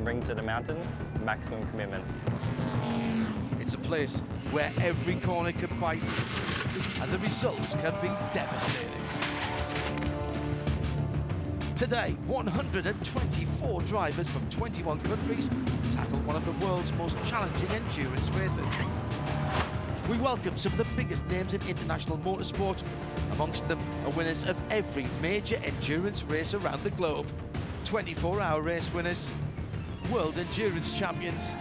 can bring to the mountain, maximum commitment. It's a place where every corner can bite, and the results can be devastating. Today, 124 drivers from 21 countries tackle one of the world's most challenging endurance races. We welcome some of the biggest names in international motorsport. Amongst them are winners of every major endurance race around the globe. 24-hour race winners, world endurance champions,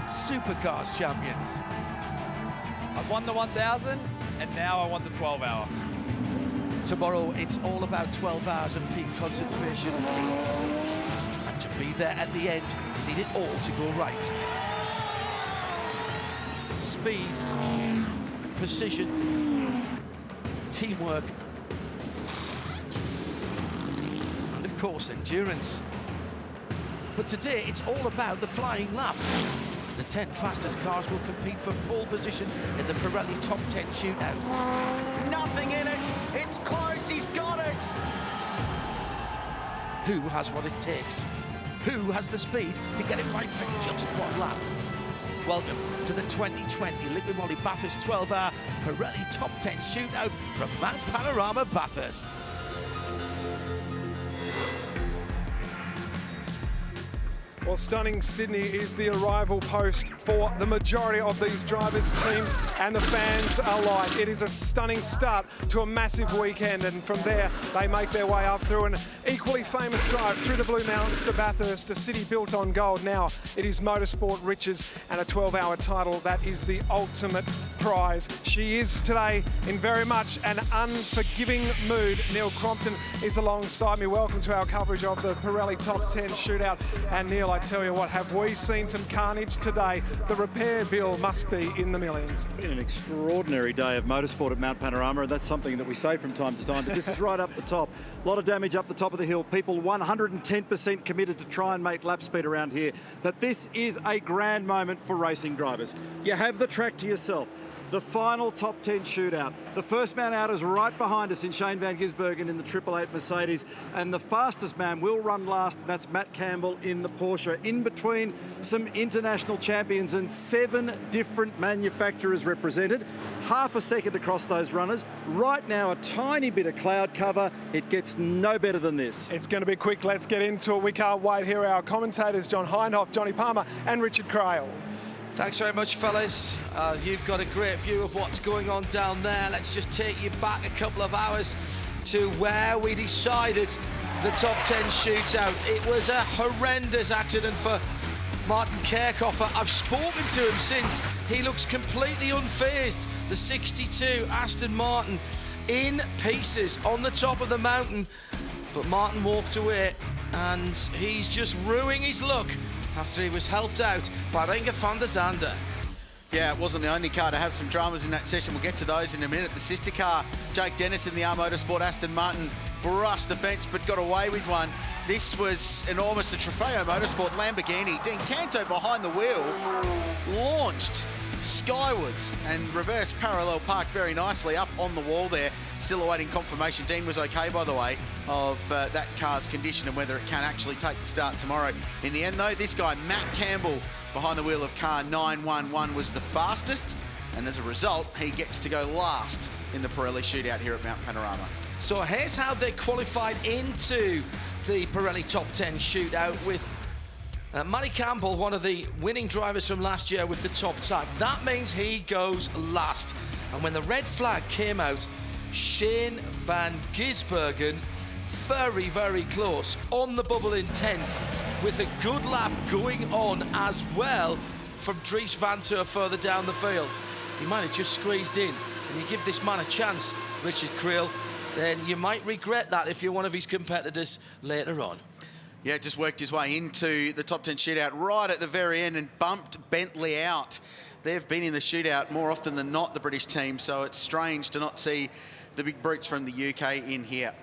supercars champions. I've won the 1000 and now I want the 12-hour. Tomorrow it's all about 12 hours of peak concentration. And to be there at the end, you need it all to go right. Speed, precision, teamwork, and of course endurance. But today it's all about the flying lap. The 10 fastest cars will compete for pole position in the Pirelli Top 10 Shootout. Nothing in it, it's close, he's got it! Who has what it takes? Who has the speed to get it right for just one lap? Welcome to the 2020 Liqui Moly Bathurst 12-hour Pirelli Top 10 Shootout from Mount Panorama, Bathurst. Well, stunning Sydney is the arrival post for the majority of these drivers, teams and the fans alike. It is a stunning start to a massive weekend, and from there they make their way up through an equally famous drive through the Blue Mountains to Bathurst, a city built on gold. Now it is motorsport riches and a 12-hour title. That is the ultimate prize. She is today in very much an unforgiving mood. Neil Crompton is alongside me. Welcome to our coverage of the Pirelli Top 10 Shootout. And Neil, I tell you what, have we seen some carnage today? The repair bill must be in the millions. It's been an extraordinary day of motorsport at Mount Panorama, and that's something that we say from time to time, but this is right up the top. A lot of damage up the top of the hill. People 110% committed to try and make lap speed around here. But this is a grand moment for racing drivers. You have the track to yourself. The final top 10 shootout. The first man out is right behind us in Shane Van Gisbergen in the 888 Mercedes, and the fastest man will run last, and that's Matt Campbell in the Porsche. In between, some international champions and 7 different manufacturers represented. Half a second across those runners. Right now, a tiny bit of cloud cover. It gets no better than this. It's going to be quick. Let's get into it. We can't wait. Here are our commentators, John Hindhoff, Johnny Palmer and Richard Crail. Thanks very much, fellas. You've got a great view of what's going on down there. Let's just take you back a couple of hours to where we decided the top 10 shootout. It was a horrendous accident for Martin Kerkhofer. I've spoken to him since. He looks completely unfazed. The 62 Aston Martin in pieces on the top of the mountain. But Martin walked away, and he's just ruining his luck after he was helped out by Renger van der Zande. Yeah, it wasn't the only car to have some dramas in that session. We'll get to those in a minute. The sister car, Jake Dennis in the R Motorsport Aston Martin, brushed the fence but got away with one. This was enormous. The Trofeo Motorsport Lamborghini, Dean Canto behind the wheel, launched skywards and reversed parallel parked very nicely up on the wall there. Still awaiting confirmation. Dean was okay, by the way, of that car's condition and whether it can actually take the start tomorrow. In the end, though, this guy, Matt Campbell, behind the wheel of car 911, was the fastest, and as a result, he gets to go last in the Pirelli shootout here at Mount Panorama. So here's how they qualified into the Pirelli Top 10 shootout with Matty Campbell, one of the winning drivers from last year with the top time. That means he goes last. And when the red flag came out, Shane Van Gisbergen, very, very close, on the bubble in 10th, with a good lap going on as well from Dries Van Tur further down the field. He might have just squeezed in, and you give this man a chance, Richard Creel, then you might regret that if you're one of his competitors later on. Yeah, just worked his way into the top 10 shootout right at the very end and bumped Bentley out. They've been in the shootout more often than not, the British team, so it's strange to not see the big brutes from the UK in here.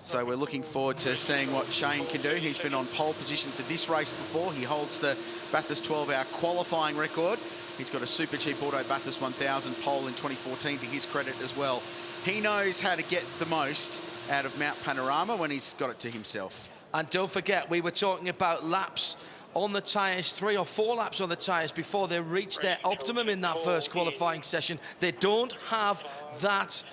So we're looking forward to seeing what Shane can do. He's been on pole position for this race before. He holds the Bathurst 12-hour qualifying record. He's got a super cheap auto Bathurst 1000 pole in 2014 to his credit as well. He knows how to get the most out of Mount Panorama when he's got it to himself. And don't forget, we were talking about laps on the tyres, 3 or 4 laps on the tyres before they reach their optimum in that first qualifying session. They don't have that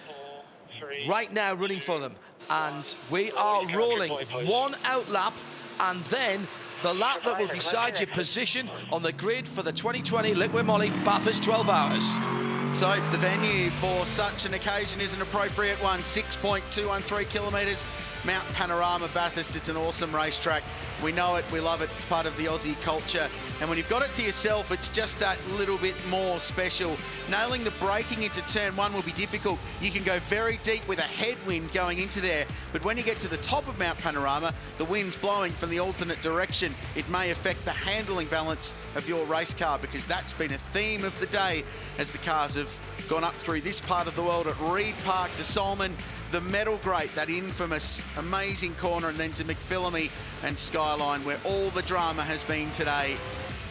right now running for them. And we are rolling 1 out lap, and then the lap that will decide your position on the grid for the 2020 Liqui Moly Bathurst 12 Hours. So the venue for such an occasion is an appropriate one, 6.213 kilometres, Mount Panorama, Bathurst. It's an awesome racetrack. We know it, we love it, it's part of the Aussie culture. And when you've got it to yourself, it's just that little bit more special. Nailing the braking into turn 1 will be difficult. You can go very deep with a headwind going into there, but when you get to the top of Mount Panorama, the wind's blowing from the alternate direction. It may affect the handling balance of your race car, because that's been a theme of the day as the cars have gone up through this part of the world at Reed Park to Solomon, the Metal Grate, that infamous, amazing corner, and then to McPhillamy and Skyline, where all the drama has been today.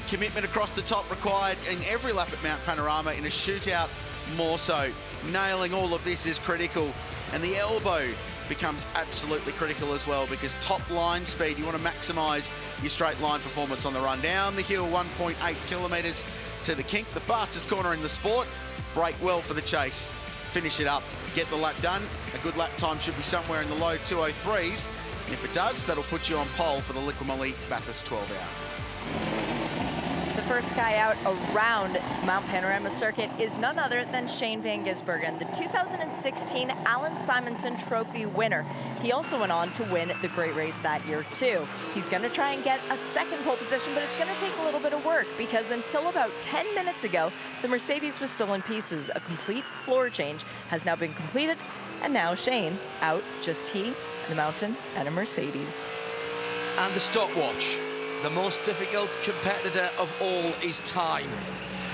Commitment across the top required in every lap at Mount Panorama, in a shootout more so. Nailing all of this is critical, and the elbow becomes absolutely critical as well, because top line speed, you want to maximise your straight line performance on the run. Down the hill, 1.8 kilometres to the kink, the fastest corner in the sport. Brake well for the chase, finish it up, get the lap done. A good lap time should be somewhere in the low 203s. And if it does, that'll put you on pole for the Liqui Moly Bathurst 12 Hour. The first guy out around Mount Panorama Circuit is none other than Shane Van Gisbergen, the 2016 Alan Simonson Trophy winner. He also went on to win the Great Race that year too. He's going to try and get a second pole position, but it's going to take a little bit of work, because until about 10 minutes ago, the Mercedes was still in pieces. A complete floor change has now been completed, and now Shane out, just he, the mountain, and a Mercedes. And the stopwatch. The most difficult competitor of all is time.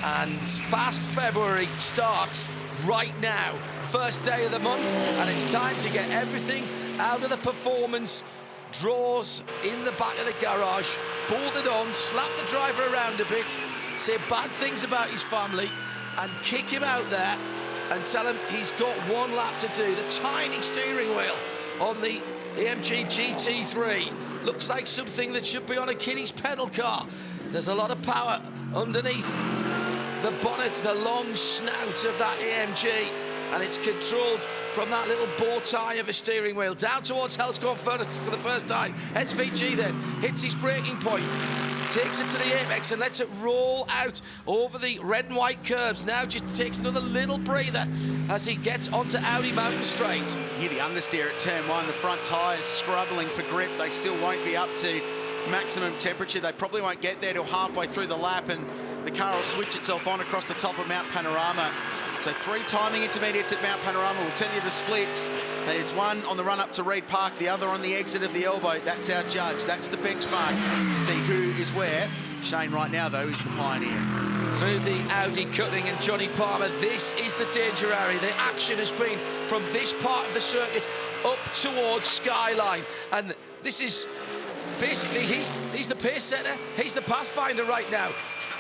And Fast February starts right now. First day of the month, and it's time to get everything out of the performance. Drawers in the back of the garage, bolted on, slap the driver around a bit, say bad things about his family, and kick him out there and tell him he's got 1 lap to do. The tiny steering wheel on the AMG GT3 looks like something that should be on a kiddie's pedal car. There's a lot of power underneath the bonnet, the long snout of that AMG, and it's controlled from that little bow tie of a steering wheel. Down towards Hellscorn Furnace for the first time. SVG then hits his braking point, takes it to the apex and lets it roll out over the red and white curbs. Now just takes another little breather as he gets onto Audi Mountain Straight. Here the understeer at turn 1, the front tyres scrubbling for grip. They still won't be up to maximum temperature. They probably won't get there till halfway through the lap, and the car will switch itself on across the top of Mount Panorama. So 3 timing intermediates at Mount Panorama. We'll tell you the splits. There's one on the run up to Reed Park, the other on the exit of the elbow. That's our judge. That's the benchmark to see who is where. Shane right now, though, is the pioneer. Through the Audi cutting and Johnny Palmer, this is the danger area. The action has been from this part of the circuit up towards Skyline. And this is basically, he's the pace setter. He's the pathfinder right now.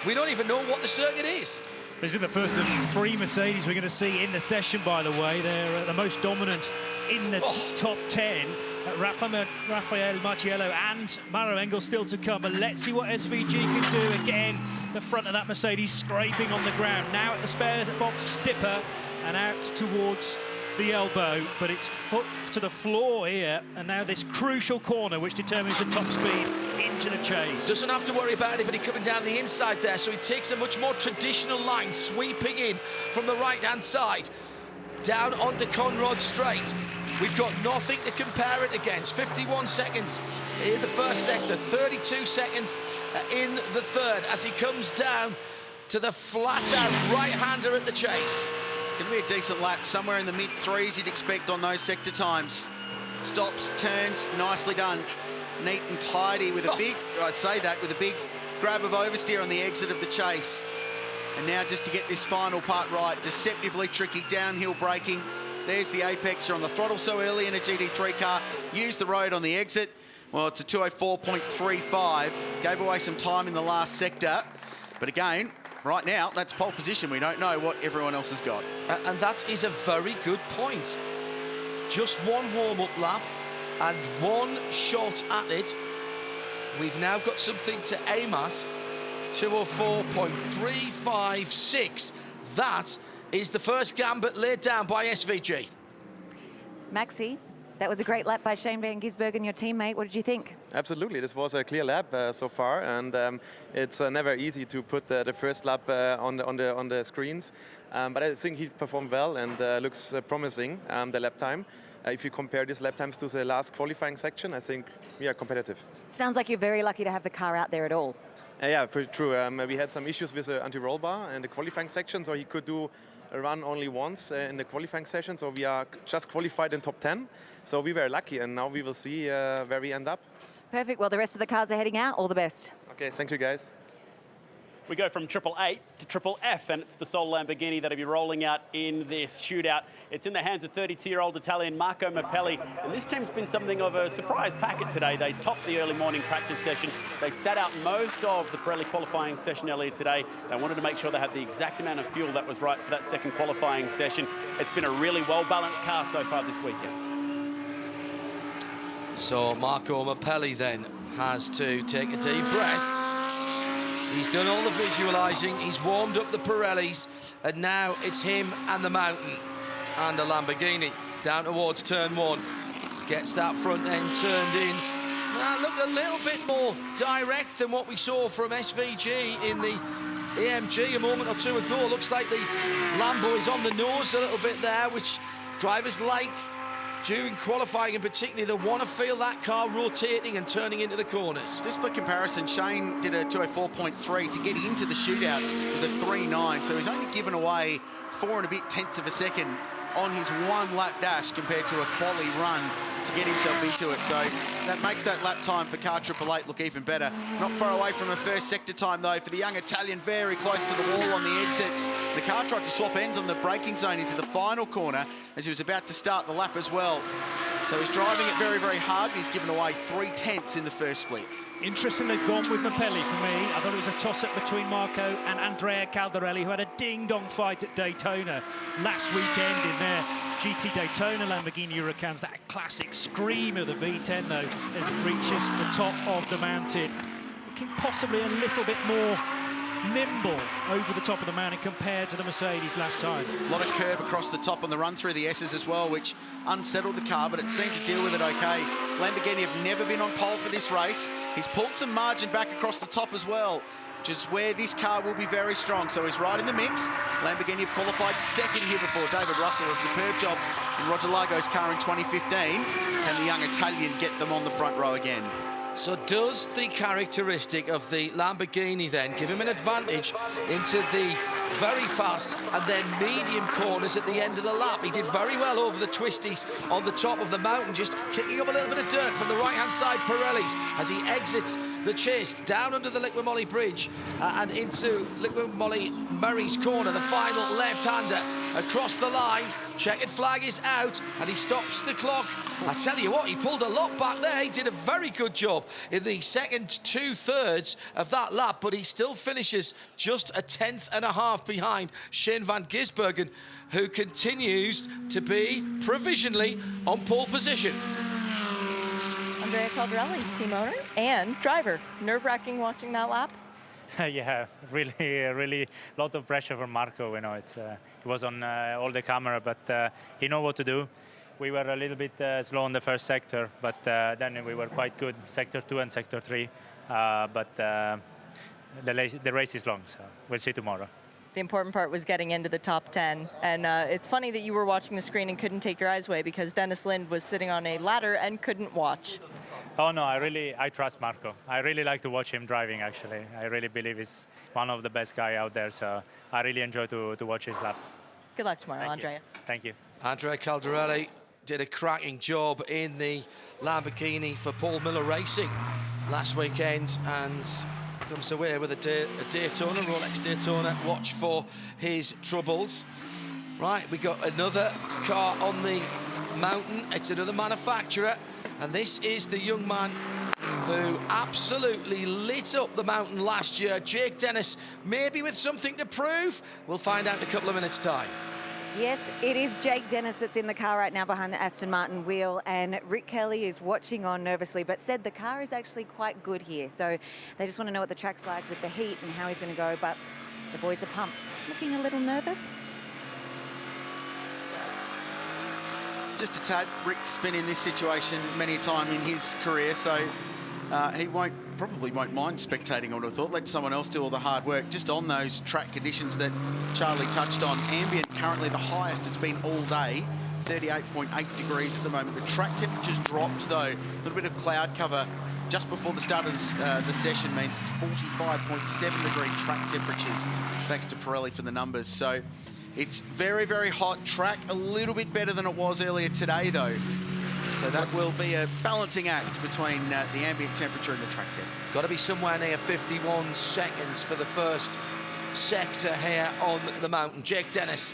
We don't even know what the circuit is. This is the first of 3 Mercedes we're going to see in the session, by the way. They're the most dominant in the top 10. Rafael Marciello and Maro Engel still to come. But let's see what SVG can do. Again, the front of that Mercedes scraping on the ground. Now at the spare box dipper and out towards the elbow. But it's foot to the floor here. And now this crucial corner which determines the top speed into the chase. Doesn't have to worry about anybody coming down the inside there, so he takes a much more traditional line, sweeping in from the right-hand side, down onto Conrod Straight. We've got nothing to compare it against. 51 seconds in the first sector, 32 seconds in the third, as he comes down to the flat-out right-hander at the chase. It's going to be a decent lap, somewhere in the mid-3s you'd expect on those sector times. Stops, turns, nicely done. Neat and tidy with a big, I say that, with a big grab of oversteer on the exit of the chase. And now just to get this final part right, deceptively tricky downhill braking. There's the apex. You're on the throttle so early in a GT3 car. Use the road on the exit. Well, it's a 204.35. Gave away some time in the last sector. But again, right now, that's pole position. We don't know what everyone else has got. And that is a very good point. Just 1 warm-up lap and 1 shot at it. we've now got something to aim at. 204.356. That is the first gambit laid down by SVG. Maxi, that was a great lap by Shane van Gisbergen, your teammate. What did you think? Absolutely, this was a clear lap so far, and it's never easy to put the first lap on the screens. But I think he performed well and looks promising, the lap time. If you compare these lap times to the last qualifying section, I think we are competitive. Sounds like you're very lucky to have the car out there at all. Yeah, true. We had some issues with the anti-roll bar in the qualifying section, so he could do a run only once in the qualifying session. So we are just qualified in top 10. So we were lucky, and now we will see where we end up. Perfect. Well, the rest of the cars are heading out. All the best. Okay, thank you, guys. We go from 888 to Triple F, and it's the sole Lamborghini that'll be rolling out in this shootout. It's in the hands of 32-year-old Italian Marco Mappelli, and this team's been something of a surprise packet today. They topped the early morning practice session. They sat out most of the Pirelli qualifying session earlier today. They wanted to make sure they had the exact amount of fuel that was right for that second qualifying session. It's been a really well-balanced car so far this weekend. So Marco Mappelli then has to take a deep breath. He's done all the visualising, he's warmed up the Pirellis, and now it's him and the mountain. And a Lamborghini down towards turn 1. Gets that front end turned in. Looked a little bit more direct than what we saw from SVG in the AMG a moment or two ago. Looks like the Lambo is on the nose a little bit there, which drivers like. During qualifying in particular, they want to feel that car rotating and turning into the corners. Just for comparison, Shane did a 204.3 to get into the shootout. It was a 3.9, so he's only given away 4 and a bit tenths of a second on his one lap dash compared to a quali run to get himself into it. So that makes that lap time for car 888 look even better. Not far away from a first sector time though for the young Italian, very close to the wall on the exit. The car tried to swap ends on the braking zone into the final corner as he was about to start the lap as well. So he's driving it very, very hard. He's given away 3 tenths in the first split. Interesting they've gone with Mappelli for me. I thought it was a toss-up between Marco and Andrea Caldarelli, who had a ding-dong fight at Daytona last weekend in their GT Daytona Lamborghini Huracans. That classic scream of the V10, though, as it reaches the top of the mountain. Looking possibly a little bit more nimble over the top of the mountain compared to the Mercedes last time. A lot of curb across the top on the run through the S's as well, which unsettled the car, but it seemed to deal with it okay. Lamborghini have never been on pole for this race. He's pulled some margin back across the top as well, which is where this car will be very strong. So he's right in the mix. Lamborghini have qualified second here before. David Russell, a superb job in Roger Lago's car in 2015. Can the young Italian get them on the front row again? So does the characteristic of the Lamborghini then give him an advantage into the very fast and then medium corners at the end of the lap? He did very well over the twisties on the top of the mountain, just kicking up a little bit of dirt from the right-hand side Pirellis as he exits the chase down under the Liqui Moly bridge and into Liqui Moly Murray's corner, the final left-hander across the line. Checkered flag is out and he stops the clock. I tell you what, he pulled a lot back there. He did a very good job in the second 2/3 of that lap, but he still finishes just a 1/10.5 behind Shane van Gisbergen, who continues to be provisionally on pole position. Andrea Caldarelli, team owner and driver. Nerve-wracking watching that lap? Yeah, really lot of pressure for Marco. You know, it was on all the camera, but he know what to do. We were a little bit slow in the first sector, but then we were quite good, sector 2 and sector 3. But the race is long, so we'll see tomorrow. The important part was getting into the top 10. And it's funny that you were watching the screen and couldn't take your eyes away because Dennis Lind was sitting on a ladder and couldn't watch. Oh no, I trust Marco. I really like to watch him driving, actually. I really believe he's one of the best guys out there, so I really enjoy to watch his lap. Good luck tomorrow, Andrea. Thank you. Andrea Caldarelli did a cracking job in the Lamborghini for Paul Miller Racing last weekend and comes away with a Daytona, Rolex Daytona. Watch for his troubles. Right, we got another car on the mountain. It's another manufacturer, and this is the young man who absolutely lit up the mountain last year. Jake Dennis, maybe with something to prove. We'll find out in a couple of minutes' time. Yes, it is Jake Dennis that's in the car right now behind the Aston Martin wheel, and Rick Kelly is watching on nervously, but said the car is actually quite good here. So they just want to know what the track's like with the heat and how he's going to go, but the boys are pumped. Looking a little nervous. Just a tad. Rick's been in this situation many a time in his career, so he probably won't mind spectating, I would have thought. Let someone else do all the hard work. Just on those track conditions that Charlie touched on, ambient currently the highest it's been all day, 38.8 degrees at the moment. The track temperature's dropped though. A little bit of cloud cover just before the start of the session means it's 45.7 degree track temperatures, thanks to Pirelli for the numbers. So it's very, very hot track, a little bit better than it was earlier today though. So that will be a balancing act between the ambient temperature and the track temperature. Got to be somewhere near 51 seconds for the first sector here on the mountain. Jake Dennis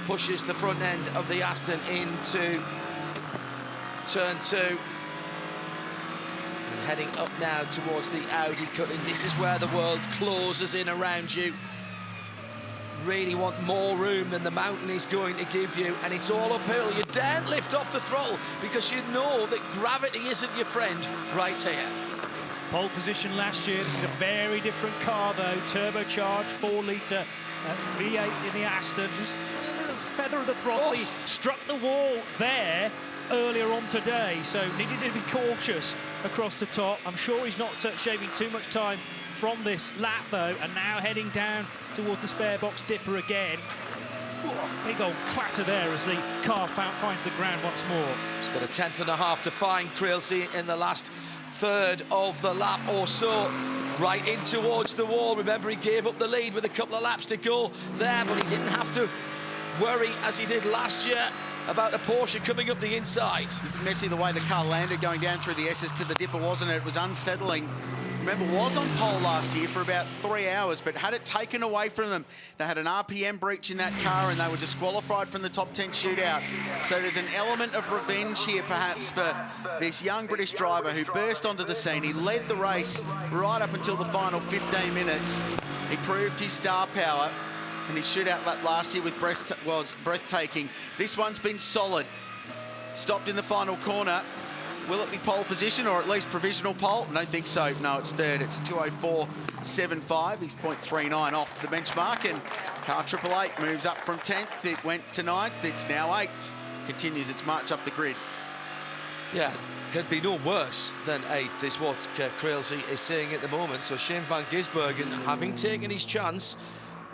pushes the front end of the Aston into turn 2. And heading up now towards the Audi cutting. This is where the world closes in around you. Really want more room than the mountain is going to give you, and it's all uphill. You daren't lift off the throttle because you know that gravity isn't your friend right here. Pole position last year. This is a very different car though, turbocharged 4-litre V8 in the Aston. Just a little feather of the throttle. He struck the wall there earlier on today, so needed to be cautious across the top. I'm sure he's not shaving too much time from this lap though, and now heading down towards the spare box dipper again. Big old clatter there as the car finds the ground once more. He's got a 1/10.5 to find Creelsey in the last third of the lap or so. Right in towards the wall. Remember, he gave up the lead with a couple of laps to go there, but he didn't have to worry as he did last year about a Porsche coming up the inside. Messy the way the car landed going down through the S's to the dipper, wasn't it? It was unsettling. Remember, was on pole last year for about 3 hours, but had it taken away from them. They had an RPM breach in that car and they were disqualified from the top 10 shootout. So there's an element of revenge here, perhaps, for this young British driver who burst onto the scene. He led the race right up until the final 15 minutes. He proved his star power, and his shootout lap last year was breathtaking. This one's been solid. Stopped in the final corner. Will it be pole position or at least provisional pole? I don't think so. No, it's third. It's 2:04.75. He's 0.39 off the benchmark, and car 888 moves up from 10th. It went to 9th. It's now 8th. Continues its march up the grid. Yeah, could be no worse than 8th is what Creelsey is saying at the moment. So Shane van Gisbergen, having taken his chance,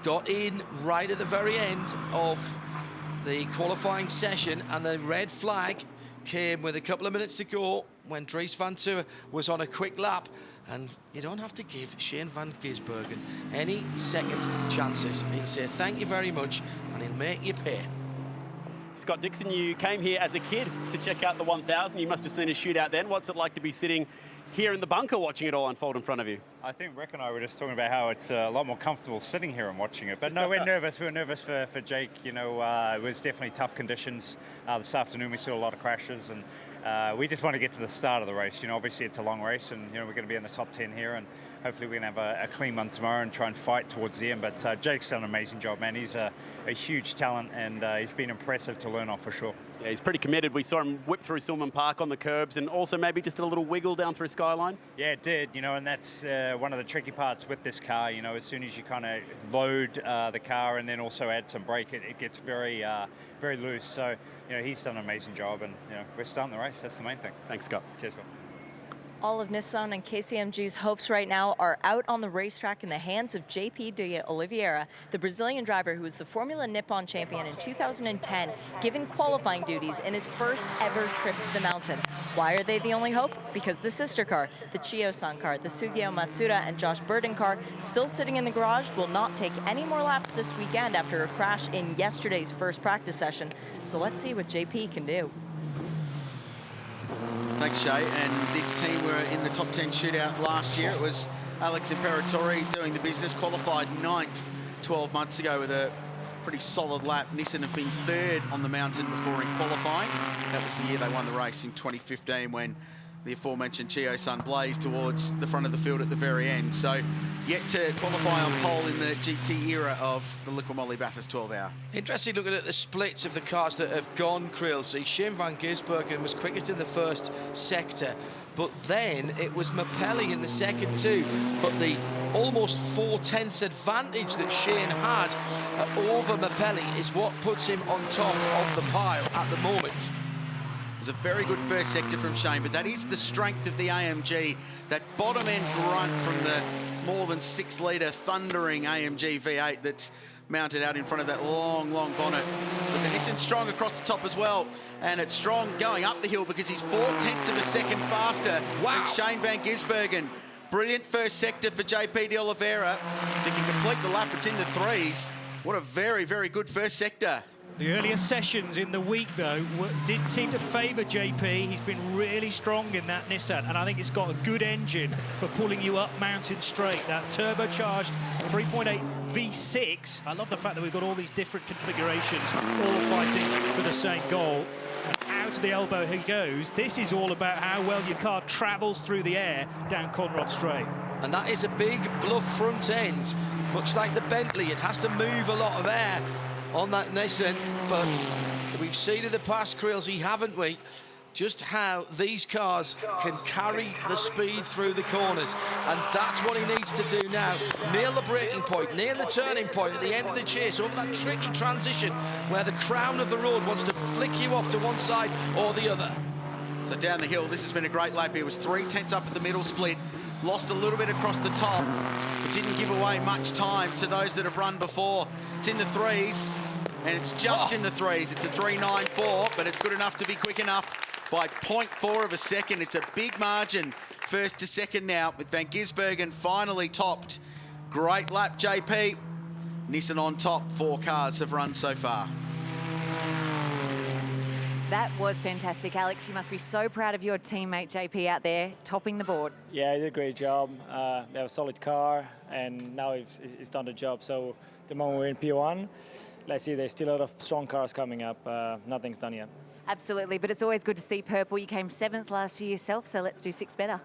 got in right at the very end of the qualifying session, and the red flag came with a couple of minutes to go when Dries van Toor was on a quick lap. And you don't have to give Shane van Gisbergen any second chances. He'll say thank you very much and he'll make you pay. Scott Dixon, you came here as a kid to check out the 1000. You must have seen a shootout then. What's it like to be sitting here in the bunker watching it all unfold in front of you? I think Rick and I were just talking about how it's a lot more comfortable sitting here and watching it. But no, we're nervous. We're nervous for Jake. You know, it was definitely tough conditions. This afternoon we saw a lot of crashes, and we just want to get to the start of the race. You know, obviously it's a long race, and you know we're going to be in the top 10 here, and hopefully we're going to have a clean month tomorrow and try and fight towards the end. But Jake's done an amazing job, man. He's a huge talent, and he's been impressive to learn off for sure. Yeah, he's pretty committed. We saw him whip through Silman Park on the curbs, and also maybe just a little wiggle down through Skyline. Yeah, it did, you know, and that's one of the tricky parts with this car. You know, as soon as you kind of load the car and then also add some brake, it gets very, very loose. So, you know, he's done an amazing job, and, you know, we're starting the race. That's the main thing. Thanks, Scott. Cheers, Phil. All of Nissan and KCMG's hopes right now are out on the racetrack in the hands of JP de Oliveira, the Brazilian driver who was the Formula Nippon champion in 2010, given qualifying duties in his first ever trip to the mountain. Why are they the only hope? Because the sister car, the Chiyo-san car, the Sugio Matsuda and Josh Burden car, still sitting in the garage, will not take any more laps this weekend after a crash in yesterday's first practice session. So let's see what JP can do. Thanks, Shay. And this team were in the top 10 shootout last year. It was Alex Imperatori doing the business, qualified 9th 12 months ago with a pretty solid lap. Nissan have been 3rd on the mountain before in qualifying. That was the year they won the race in 2015 when the aforementioned Chiyo-san blazed towards the front of the field at the very end. So yet to qualify on pole in the GT era of the Liqui Moly Bathurst 12 hour. Interesting looking at the splits of the cars that have gone, Krilsey. Shane van Gisbergen was quickest in the first sector, but then it was Mapelli in the second too. But the almost 4/10 advantage that Shane had over Mapelli is what puts him on top of the pile at the moment. It was a very good first sector from Shane, but that is the strength of the AMG, that bottom end grunt from the more than 6 litre thundering AMG V8 that's mounted out in front of that long bonnet. But the Nissan's strong across the top as well, and it's strong going up the hill because he's 4/10 of a second faster than Shane van Gisbergen. Brilliant first sector for JP de Oliveira. If he can complete the lap, it's in the 3s. What a very, very good first sector. The earlier sessions in the week, though, did seem to favour JP. He's been really strong in that Nissan, and I think it's got a good engine for pulling you up Mountain Straight. That turbocharged 3.8 V6. I love the fact that we've got all these different configurations, all fighting for the same goal. And out to the elbow he goes. This is all about how well your car travels through the air down Conrod Straight. And that is a big bluff front end. Much like the Bentley, it has to move a lot of air on that Nissan, but we've seen in the past, Krilsey, haven't we, just how these cars can carry the speed through the corners, and that's what he needs to do now. Nail the braking point, nail the turning point at the end of the chase, over that tricky transition where the crown of the road wants to flick you off to one side or the other. So down the hill, this has been a great lap. He was 3/10 up at the middle split, lost a little bit across the top, but didn't give away much time to those that have run before. It's in the 3s, and it's just in the 3s. It's a 3.94, but it's good enough to be quick enough by 0.4 of a second. It's a big margin, first to second now, with Van Gisbergen finally topped. Great lap, JP. Nissan on top. 4 cars have run so far. That was fantastic, Alex. You must be so proud of your teammate, JP, out there, topping the board. Yeah, he did a great job. They have a solid car, and now he's done the job. So the moment we're in P1, let's see, there's still a lot of strong cars coming up. Nothing's done yet. Absolutely, but it's always good to see purple. You came 7th last year yourself, so let's do 6 better.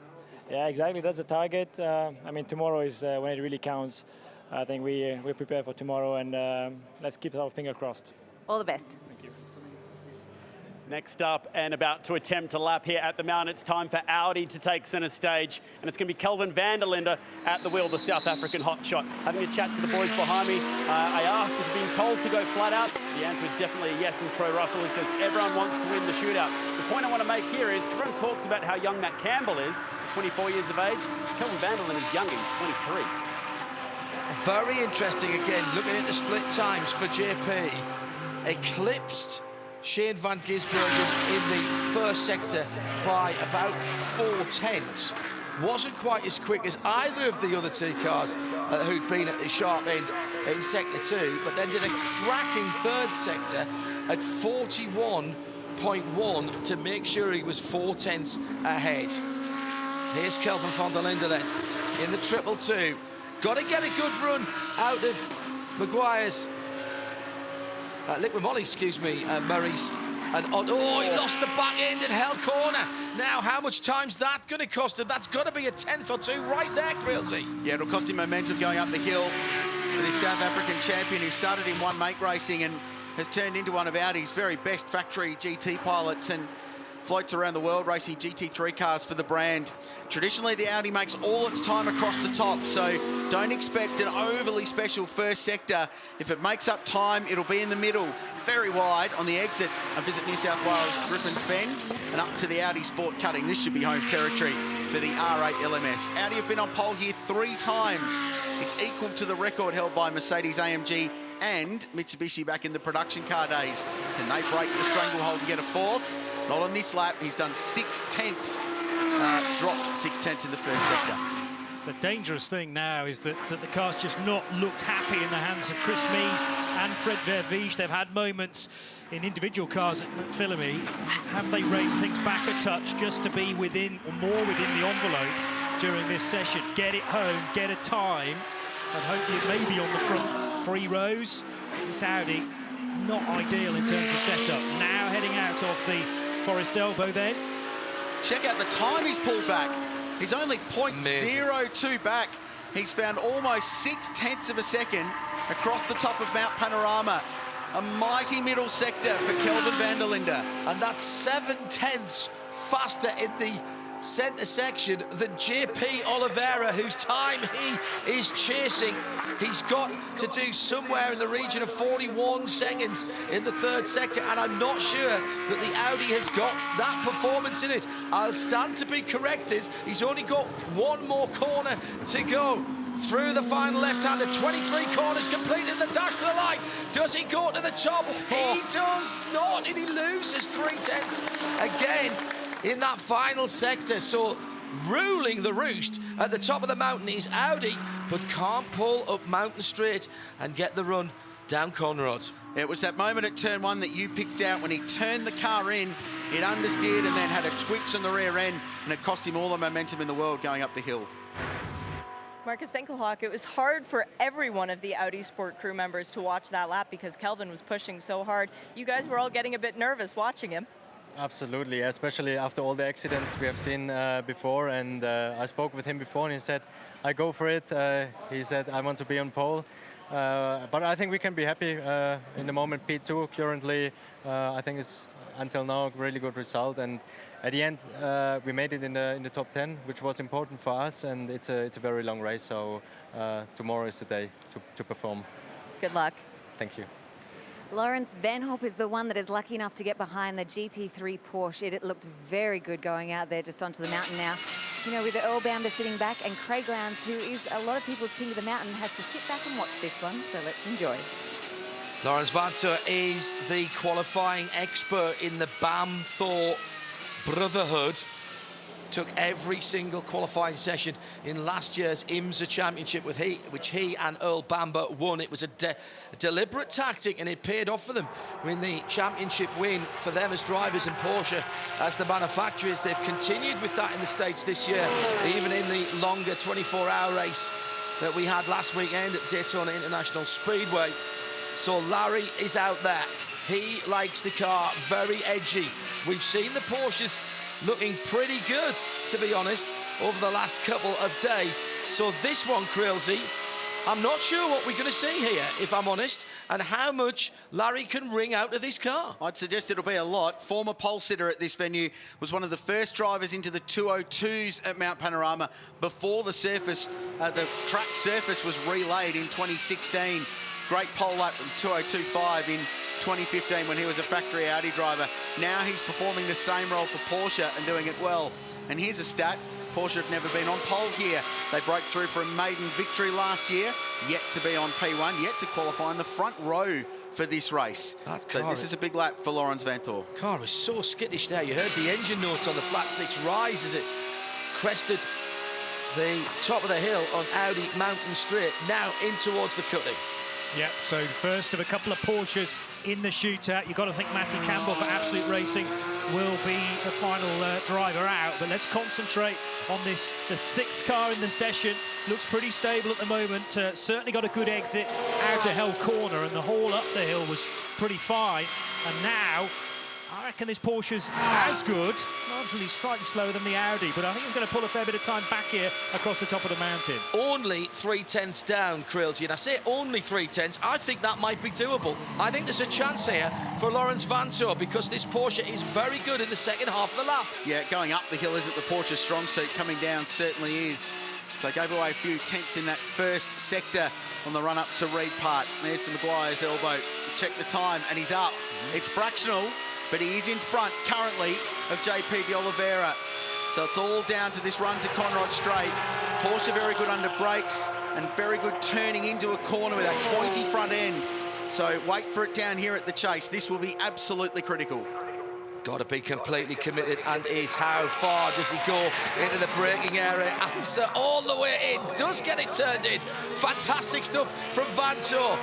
Yeah, exactly. That's the target. I mean, tomorrow is when it really counts. I think we're prepared for tomorrow, and let's keep our finger crossed. All the best. Next up, and about to attempt a lap here at the Mount, it's time for Audi to take centre stage, and it's going to be Kelvin van der Linde at the wheel, the South African hotshot. Having a chat to the boys behind me, I asked, is being told to go flat out? The answer is definitely a yes from Troy Russell, who says everyone wants to win the shootout. The point I want to make here is everyone talks about how young Matt Campbell is, 24 years of age. Kelvin van der Linde is younger, he's 23. Very interesting again, looking at the split times for JP. Eclipsed Shane van Gisbergen in the first sector by about 4/10. Wasn't quite as quick as either of the other 2 cars who'd been at the sharp end in sector 2, but then did a cracking third sector at 41.1 to make sure he was 4/10 ahead. Here's Kelvin van der Linde then in the 222. Got to get a good run out of Maguire's Liqui Moly, excuse me, Murray's. And he lost the back end and held corner. Now, how much time's that going to cost him? That's got to be a 10th or 2 right there, Krilsey. Yeah, it'll cost him momentum going up the hill for this South African champion who started in one make racing and has turned into one of Audi's very best factory GT pilots and floats around the world racing GT3 cars for the brand. Traditionally, the Audi makes all its time across the top, so don't expect an overly special first sector. If it makes up time, it'll be in the middle, very wide on the exit of Visit New South Wales Griffin's Bend and up to the Audi Sport Cutting. This should be home territory for the R8 LMS. Audi have been on pole here 3 times. It's equal to the record held by Mercedes AMG and Mitsubishi back in the production car days. Can they break the stranglehold and get a 4th? Not on this lap. He's done 6/10, dropped 6/10 in the first sector. The dangerous thing now is that the car's just not looked happy in the hands of Chris Mees and Fred Verviche. They've had moments in individual cars at McPhillamy. Have they reined things back a touch just to be within or more within the envelope during this session? Get it home, get a time, and hopefully it may be on the front 3 rows. This Audi, not ideal in terms of setup. Now heading out off the Forest Elbow then. Check out the time he's pulled back. He's only 0.02 back He's found almost 0.6 of a second across the top of Mount Panorama. A mighty middle sector for Kelvin van der Linde. And that's 0.7 faster in the centre section than JP Oliveira, whose time he is chasing. He's got to do somewhere in the region of 41 seconds in the third sector, and I'm not sure that the Audi has got that performance in it. I'll stand to be corrected. He's only got one more corner to go through the final left-hander. 23 corners completed, the dash to the line. Does he go to the top? He does not, and he loses 0.3 again in that final sector. So ruling the roost at the top of the mountain is Audi, but can't pull up Mountain Straight and get the run down Conrod. It was that moment at turn one that you picked out when he turned the car in, it understeered and then had a twitch on the rear end, and it cost him all the momentum in the world going up the hill. Marcus Winkelhock, it was hard for every one of the Audi Sport crew members to watch that lap because Kelvin was pushing so hard. You guys were all getting a bit nervous watching him. Absolutely, especially after all the accidents we have seen before. And I spoke with him before and he said, I go for it. He said, I want to be on pole. But I think we can be happy in the moment. P2 currently, I think is until now a really good result. And at the end, we made it in the top 10, which was important for us. And it's a very long race. So tomorrow is the day to perform. Good luck. Thank you. Lawrence Van Hoop is the one that is lucky enough to get behind the GT3 Porsche. It looked very good going out there just onto the mountain now. You know, with Earl Bamber sitting back and Craig Lowndes, who is a lot of people's king of the mountain, has to sit back and watch this one. So let's enjoy. Laurens Vanthoor is the qualifying expert in the Bam-Thor Brotherhood. Took every single qualifying session in last year's IMSA Championship, which he and Earl Bamber won. It was a deliberate tactic, and it paid off for them. When the championship win for them as drivers and Porsche as the manufacturers, they've continued with that in the States this year, even in the longer 24-hour race that we had last weekend at Daytona International Speedway. So Larry is out there. He likes the car, very edgy. We've seen the Porsches looking pretty good, to be honest, over the last couple of days. So this one, Krilsey, I'm not sure what we're going to see here, if I'm honest, and how much Larry can wring out of this car. I'd suggest it'll be a lot. Former pole sitter at this venue, was one of the first drivers into the 202s at Mount Panorama before the surface, the track surface was relayed in 2016. Great pole lap of 202.5 in 2015 when he was a factory Audi driver. Now he's performing the same role for Porsche and doing it well. And here's a stat. Porsche have never been on pole here. They broke through for a maiden victory last year, yet to be on P1, yet to qualify in the front row for this race. So this is a big lap for Laurens Vanthoor. Car was so skittish there. You heard the engine notes on the flat six rise as it crested the top of the hill on Audi Mountain Straight, now in towards the cutting. Yep, so first of a couple of Porsches in the shootout. You've got to think Matty Campbell for Absolute Racing will be the final driver out. But let's concentrate on this, the sixth car in the session. Looks pretty stable at the moment. Certainly got a good exit out of Hell Corner, and the haul up the hill was pretty fine. And now, I reckon this Porsche's as good, marginally slightly slower than the Audi, but I think it's going to pull a fair bit of time back here across the top of the mountain. Only 0.3 down, Krilsey, and I say only 0.3. I think that might be doable. I think there's a chance here for Laurens Vanthoor because this Porsche is very good in the second half of the lap. Yeah, going up the hill isn't the Porsche's strong suit. Coming down certainly is. So gave away a few tenths in that first sector on the run up to Reed Park. There's the Maguire's elbow. Check the time, and he's up. It's fractional, but he is in front currently of JP de Oliveira. So it's all down to this run to Conrod Straight. Porsche very good under brakes and very good turning into a corner with that pointy front end. So wait for it down here at the chase. This will be absolutely critical. Got to be completely committed, and is how far does he go into the braking area? Answer all the way in, does get it turned in. Fantastic stuff from Vanthoor.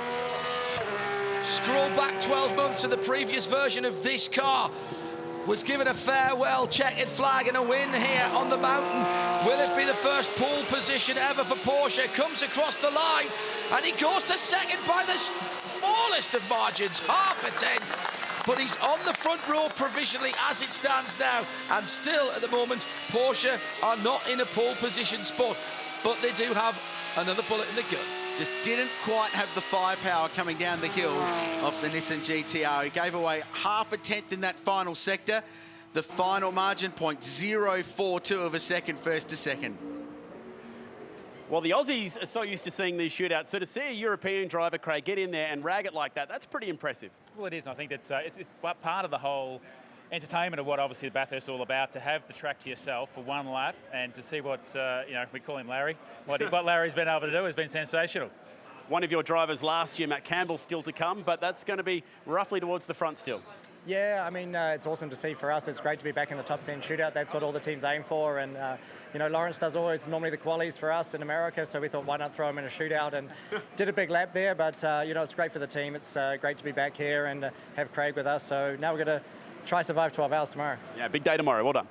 Scroll back 12 months to the previous version of this car. Was given a farewell checkered flag and a win here on the mountain. Will it be the first pole position ever for Porsche? Comes across the line, and he goes to second by the smallest of margins, half a tenth. But he's on the front row provisionally as it stands now, and still at the moment Porsche are not in a pole position spot, but they do have Another bullet in the gun. Just didn't quite have the firepower coming down the hill of the Nissan GTR. He gave away half a tenth in that final sector. The final margin point, 0.42 of a second, first to second. Well, the Aussies are so used to seeing these shootouts, so to see a European driver, Craig, get in there and rag it like that, that's pretty impressive. Well, it is. I think that's it's part of the whole entertainment of what obviously the Bathurst is all about, to have the track to yourself for one lap and to see what, we call him Larry, what Larry's been able to do has been sensational. One of your drivers last year, Matt Campbell, still to come, but that's going to be roughly towards the front still. Yeah, I mean, it's awesome to see for us. It's great to be back in the top 10 shootout. That's what all the teams aim for. And, Lawrence does always normally the qualies for us in America. So we thought, why not throw him in a shootout, and did a big lap there. But, it's great for the team. It's great to be back here and have Craig with us. So now we're going to try survive 12 hours tomorrow. Yeah, big day tomorrow. Well done.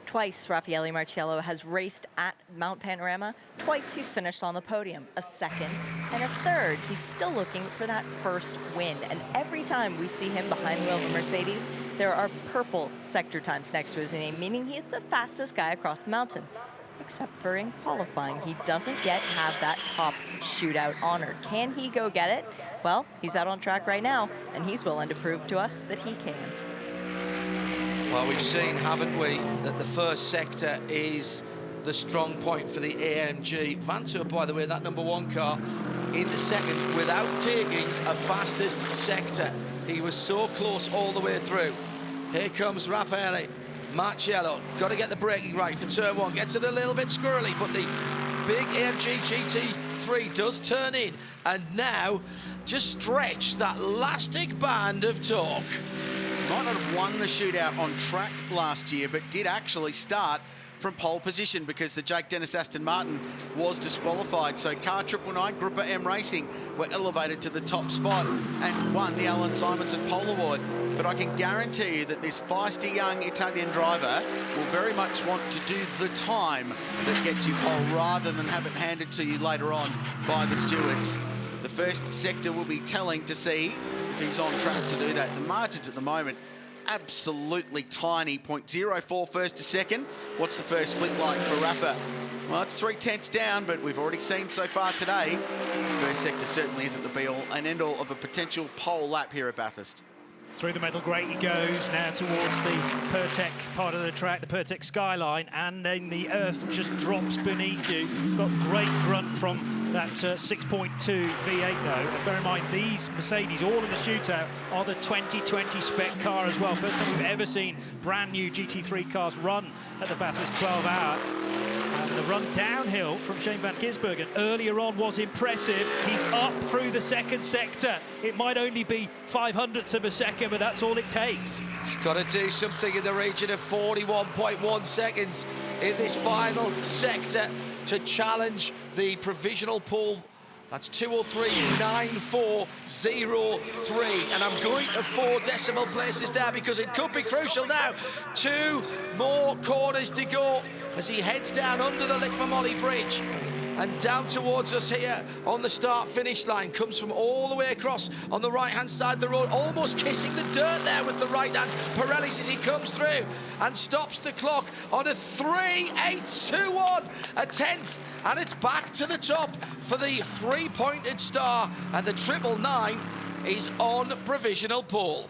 Twice, Raffaele Marciello has raced at Mount Panorama. Twice, he's finished on the podium. A second and a third. He's still looking for that first win. And every time we see him behind the wheel of a Mercedes, there are purple sector times next to his name, meaning he's the fastest guy across the mountain. Except for in qualifying, he doesn't yet have that top shootout honor. Can he go get it? Well, he's out on track right now, and he's willing to prove to us that he can. Well, we've seen, haven't we, that the first sector is the strong point for the AMG. Vanthoor, by the way, that #1 car, in the second without taking a fastest sector. He was so close all the way through. Here comes Raffaele Marciello. Got to get the braking right for turn 1. Gets it a little bit squirrely, but the big AMG GT3 does turn in. And now, just stretch that elastic band of torque. Might not have won the shootout on track last year, but did actually start from pole position because the Jake Dennis Aston Martin was disqualified. So car 999, Gruppa M Racing, were elevated to the top spot and won the Alan Simonson Pole Award. But I can guarantee you that this feisty young Italian driver will very much want to do the time that gets you pole rather than have it handed to you later on by the stewards. The first sector will be telling to see if he's on track to do that. The margins at the moment, absolutely tiny, 0.04 first to second. What's the first split like for Rafa? Well, it's 3/10 down, but we've already seen so far today, first sector certainly isn't the be-all and end-all of a potential pole lap here at Bathurst. Through the metal grate he goes now towards the Pertec part of the track, the Pertec skyline, and then the earth just drops beneath you. Got great grunt from that 6.2 V8 though. And bear in mind, these Mercedes, all in the shootout, are the 2020 spec car as well. First time we've ever seen brand new GT3 cars run at the Bathurst 12 Hour. And the run downhill from Shane van Gisbergen earlier on was impressive. He's up through the second sector. It might only be 0.05 of a second, but that's all it takes. He's got to do something in the region of 41.1 seconds in this final sector to challenge the provisional pole. That's 203.9403, and I'm going to 4 decimal places there because it could be crucial now. 2 more corners to go as he heads down under the Liqui Moly bridge and down towards us here on the start-finish line. Comes from all the way across on the right-hand side of the road, almost kissing the dirt there with the right hand. Pirelli as he comes through and stops the clock on a 3.821, a 10th, and it's back to the top for the 3-pointed star, and the 999 is on provisional pole.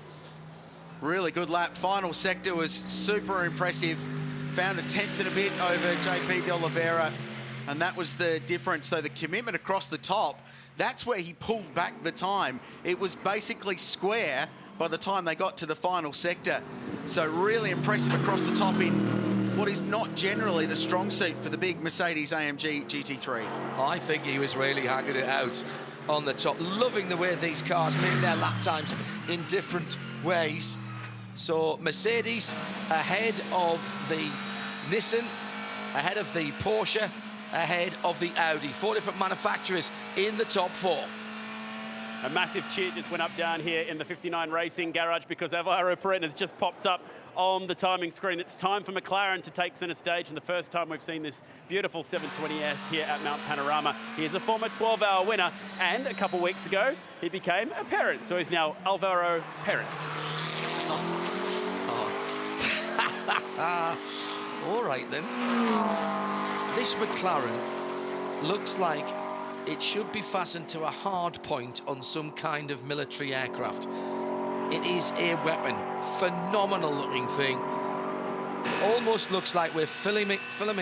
Really good lap. Final sector was super impressive. Found a 10th and a bit over JP de Oliveira, and that was the difference. So the commitment across the top, that's where he pulled back the time. It was basically square by the time they got to the final sector. So really impressive across the top in what is not generally the strong suit for the big Mercedes AMG GT3. I think he was really hanging it out on the top, loving the way these cars make their lap times in different ways. So Mercedes ahead of the Nissan, ahead of the Porsche, ahead of the Audi. 4 different manufacturers in the top 4. A massive cheer just went up down here in the 59 Racing Garage because Alvaro Perrin has just popped up on the timing screen. It's time for McLaren to take centre stage, and the first time we've seen this beautiful 720S here at Mount Panorama. He is a former 12-hour winner, and a couple weeks ago he became a parent, so he's now Alvaro Perrin. All right then. This McLaren looks like it should be fastened to a hard point on some kind of military aircraft. It is a weapon, phenomenal looking thing. Almost looks like we're filming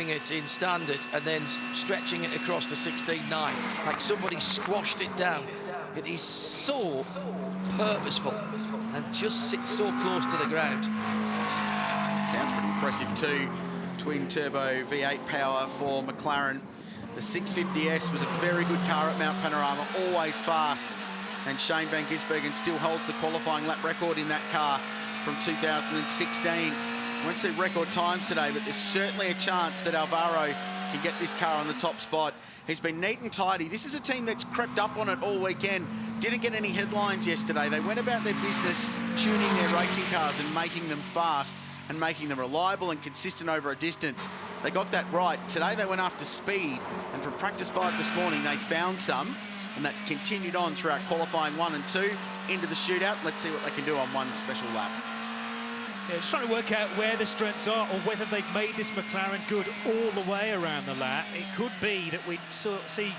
it in standard and then stretching it across to 16.9, like somebody squashed it down. It is so purposeful and just sits so close to the ground. Sounds pretty impressive too. Twin turbo V8 power for McLaren. The 650S was a very good car at Mount Panorama, always fast. And Shane Van Gisbergen still holds the qualifying lap record in that car from 2016. Won't see record times today, but there's certainly a chance that Alvaro can get this car on the top spot. He's been neat and tidy. This is a team that's crept up on it all weekend. Didn't get any headlines yesterday. They went about their business tuning their racing cars and making them fast and making them reliable and consistent over a distance. They got that right. Today they went after speed, and from practice 5 this morning they found some, and that's continued on throughout qualifying 1 and 2 into the shootout. Let's see what they can do on one special lap. Yeah, just trying to work out where the strengths are or whether they've made this McLaren good all the way around the lap. It could be that we see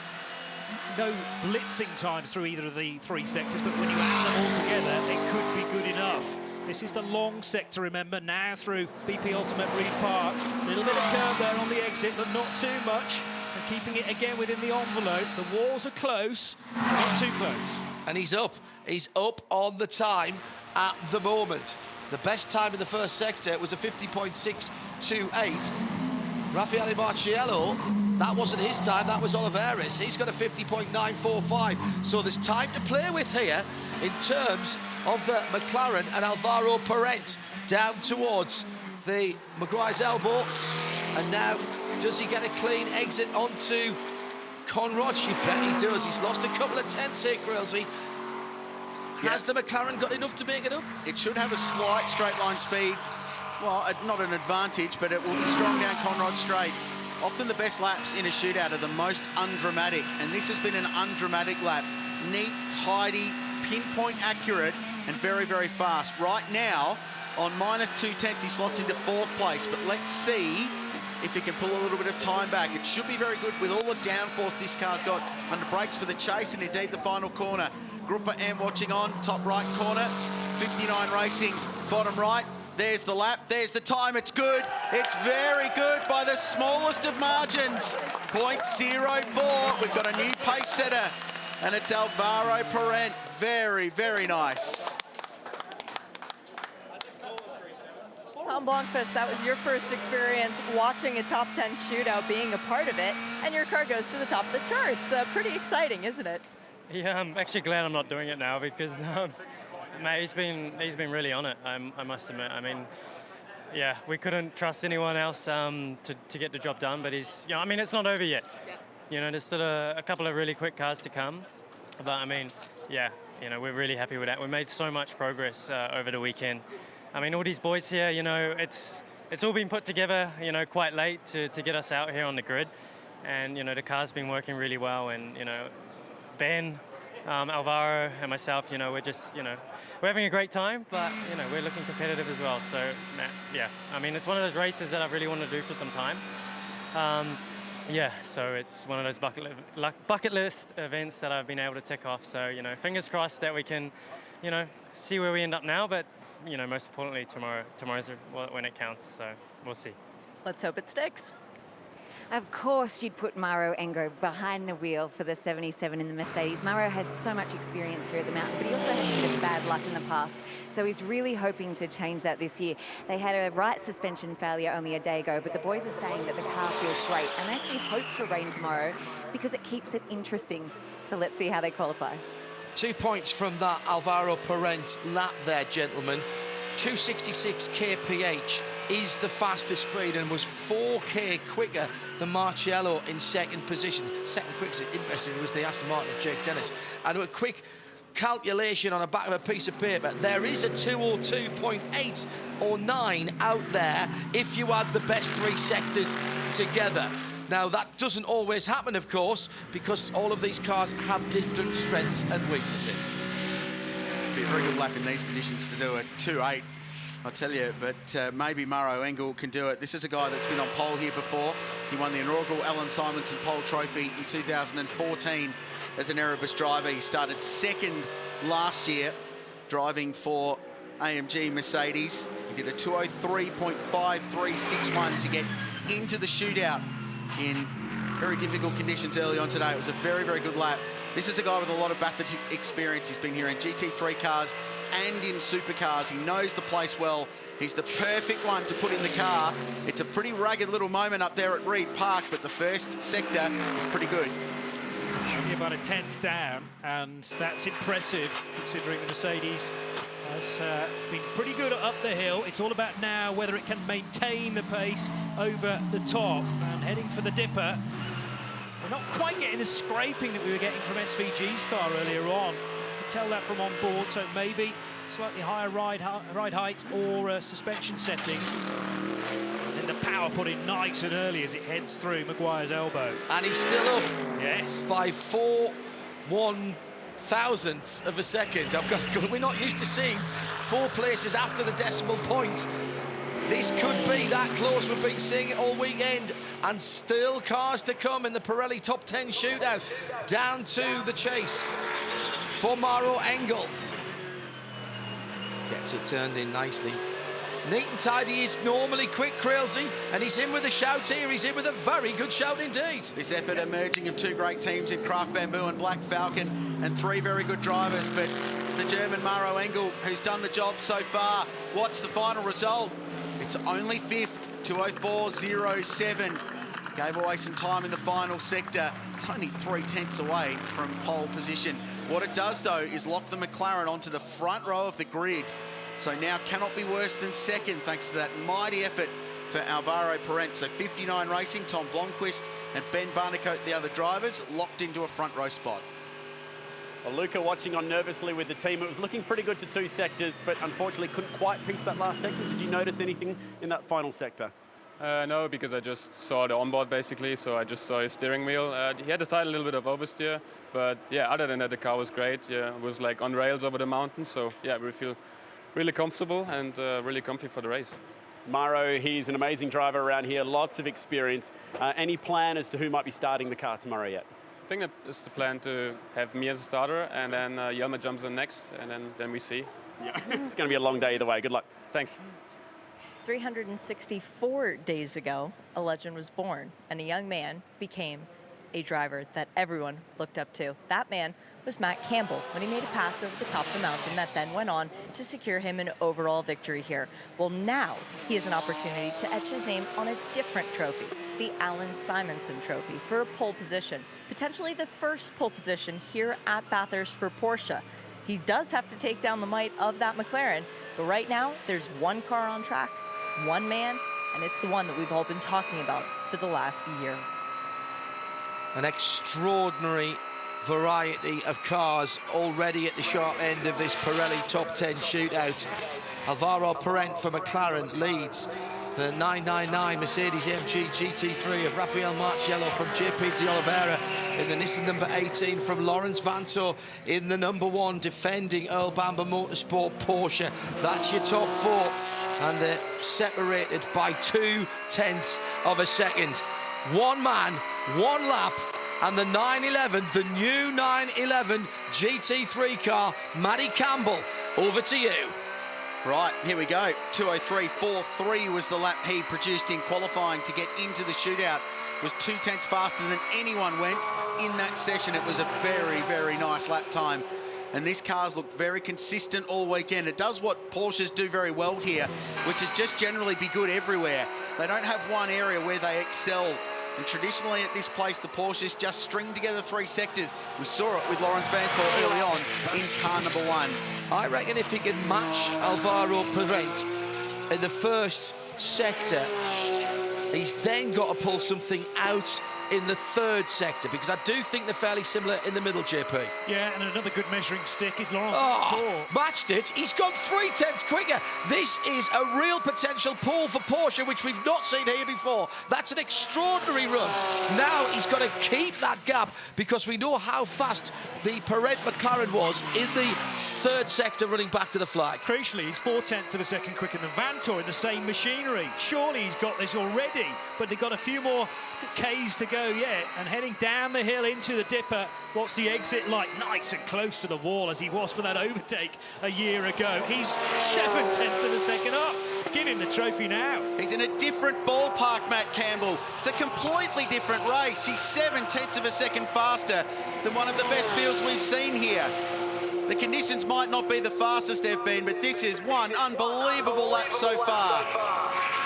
no blitzing times through either of the 3 sectors, but when you add them all together, it could be good enough. This is the long sector, remember, now through BP Ultimate Reed Park. A little bit of curve there on the exit, but not too much. And keeping it again within the envelope. The walls are close, not too close. And he's up. He's up on the time at the moment. The best time in the first sector was a 50.628. Raffaele Marciello, that wasn't his time, that was Oliveira's. He's got a 50.945. So there's time to play with here in terms of the McLaren and Alvaro Parent down towards the Maguire's elbow. And now, does he get a clean exit onto Conrad? You bet he does. He's lost a couple of tenths here, Grillsy. Has the McLaren got enough to make it up? It should have a slight straight line speed. Well, not an advantage, but it will be strong down Conrad Straight. Often the best laps in a shootout are the most undramatic, and this has been an undramatic lap. Neat, tidy, pinpoint accurate, and very, very fast. Right now, on -2 tenths, he slots into 4th place, but let's see if he can pull a little bit of time back. It should be very good with all the downforce this car's got under brakes for the chase and indeed the final corner. Gruppa M watching on, top right corner, 59 Racing, bottom right. There's the lap, there's the time, it's good. It's very good by the smallest of margins, 0.04. We've got a new pace setter, and it's Alvaro Parent. Very, very nice. Tom Blomqvist, that was your first experience watching a top 10 shootout, being a part of it, and your car goes to the top of the charts. Pretty exciting, isn't it? Yeah, I'm actually glad I'm not doing it now because mate, he's been really on it, I must admit. I mean, yeah, we couldn't trust anyone else to get the job done, but he's, you know, I mean, it's not over yet. You know, there's still a couple of really quick cars to come, but I mean, yeah, you know, we're really happy with that. We made so much progress over the weekend. I mean, all these boys here, you know, it's all been put together, you know, quite late to get us out here on the grid, and you know, the car's been working really well, and you know, Ben, Alvaro and myself, you know, we're just, you know, we're having a great time, but, you know, we're looking competitive as well. So, yeah, I mean, it's one of those races that I've really wanted to do for some time. Yeah, so it's one of those bucket list events that I've been able to tick off. So, you know, fingers crossed that we can, you know, see where we end up now. But, you know, most importantly, tomorrow's when it counts. So we'll see. Let's hope it sticks. Of course you'd put Mauro Engo behind the wheel for the 77 in the Mercedes. Mauro has so much experience here at the mountain, but he also has a bit of bad luck in the past. So he's really hoping to change that this year. They had a right suspension failure only a day ago, but the boys are saying that the car feels great and they actually hope for rain tomorrow because it keeps it interesting. So let's see how they qualify. 2 points from that Alvaro Parent lap there, gentlemen. 266 kph is the fastest speed and was 4k quicker than Marciello in second position. Second quickest, interesting, was the Aston Martin of Jake Dennis. And a quick calculation on the back of a piece of paper, there is a 202.8 or 9 out there if you add the best 3 sectors together. Now, that doesn't always happen, of course, because all of these cars have different strengths and weaknesses. Be a very good lap in these conditions to do a 2.8 I'll tell you, but maybe Maro Engel can do it. This is a guy that's been on pole here before. He won the inaugural Alan Simonson pole trophy in 2014 as an Erebus driver. He started second last year, driving for AMG Mercedes. He did a 203.5361 to get into the shootout in very difficult conditions early on today. It was a very, very good lap. This is a guy with a lot of Bathurst experience. He's been here in GT3 cars and in supercars. He knows the place well. He's the perfect one to put in the car. It's a pretty rugged little moment up there at Reed Park, but the first sector is pretty good. Only about a 10th down, and that's impressive considering the Mercedes has been pretty good up the hill. It's all about now whether it can maintain the pace over the top, and heading for the dipper. We're not quite getting the scraping that we were getting from SVG's car earlier on. You could tell that from on board, so maybe slightly higher ride height or suspension settings. And the power put in nice and early as it heads through Maguire's elbow. And he's still up. Yes. By 4/1000ths of a second. We're not used to seeing 4 places after the decimal point. This could be that close. We've been seeing it all weekend, and still cars to come in the Pirelli Top 10 shootout. Down to the chase for Maro Engel. Gets it turned in nicely. Neat and tidy is normally quick, Crailsey, and he's in with a shout here. He's in with a very good shout indeed. This effort emerging of 2 great teams in Craft Bamboo and Black Falcon, and 3 very good drivers, but it's the German Maro Engel who's done the job so far. What's the final result? It's only 5th, 204.07. Gave away some time in the final sector. It's only 3/10 away from pole position. What it does, though, is lock the McLaren onto the front row of the grid. So now cannot be worse than second, thanks to that mighty effort for Alvaro Parent. So 59 Racing, Tom Blomqvist and Ben Barnicoat, the other drivers, locked into a front row spot. Well, Luca watching on nervously with the team. It was looking pretty good to 2 sectors, but unfortunately couldn't quite piece that last sector. Did you notice anything in that final sector? No, because I just saw the onboard basically, so I just saw his steering wheel. He had a tiny little bit of oversteer, but yeah, other than that, the car was great. Yeah, it was like on rails over the mountain, so yeah, we feel really comfortable and really comfy for the race. Maro, he's an amazing driver around here, lots of experience. Any plan as to who might be starting the car tomorrow yet? I think that is the plan, to have me as a starter, and then Jelmer jumps in next, and then we see. Yeah, it's going to be a long day either way. Good luck. Thanks. 364 days ago, a legend was born, and a young man became a driver that everyone looked up to. That man was Matt Campbell when he made a pass over the top of the mountain that then went on to secure him an overall victory here. Well, now he has an opportunity to etch his name on a different trophy, the Alan Simonson Trophy, for a pole position, potentially the first pole position here at Bathurst for Porsche. He does have to take down the might of that McLaren, but right now there's one car on track, one man, and it's the one that we've all been talking about for the last year. An extraordinary variety of cars already at the sharp end of this Pirelli Top 10 shootout. Alvaro Parent for McLaren leads the 999 Mercedes-AMG GT3 of Rafael Marciello from JP de Oliveira in the Nissan number 18 from Lawrence Vanto in the number 1 defending Earl Bamber Motorsport Porsche. That's your top 4, and they're separated by 0.2 of a second. One man, one lap, and the 911, the new 911 GT3 car, Matty Campbell, over to you. Right, here we go. 203.43 was the lap he produced in qualifying to get into the shootout. Was 0.2 faster than anyone went in that session. It was a very, very nice lap time. And this car's looked very consistent all weekend. It does what Porsches do very well here, which is just generally be good everywhere. They don't have one area where they excel. And traditionally at this place, the Porsches just string together 3 sectors. We saw it with Lawrence Vancourt early on in car number 1. I reckon if he can match Alvaro Parent in the first sector, he's then got to pull something out in the third sector, because I do think they're fairly similar in the middle, JP. Yeah, and another good measuring stick is Laurent. Matched it. He's gone 0.3 quicker. This is a real potential pull for Porsche, which we've not seen here before. That's an extraordinary run. Now he's got to keep that gap, because we know how fast the Pirelli McLaren was in the third sector running back to the flag. Crucially, he's 0.4 of a second quicker than Vanthoor in the same machinery. Surely he's got this already, but they've got a few more Ks to go yet. And heading down the hill into the dipper, what's the exit like? Nice and close to the wall, as he was for that overtake a year ago. He's 0.7 of a second up. Give him the trophy now. He's in a different ballpark, Matt Campbell. It's a completely different race. He's 0.7 of a second faster than one of the best fields we've seen here. The conditions might not be the fastest they've been, but this is one unbelievable lap so far.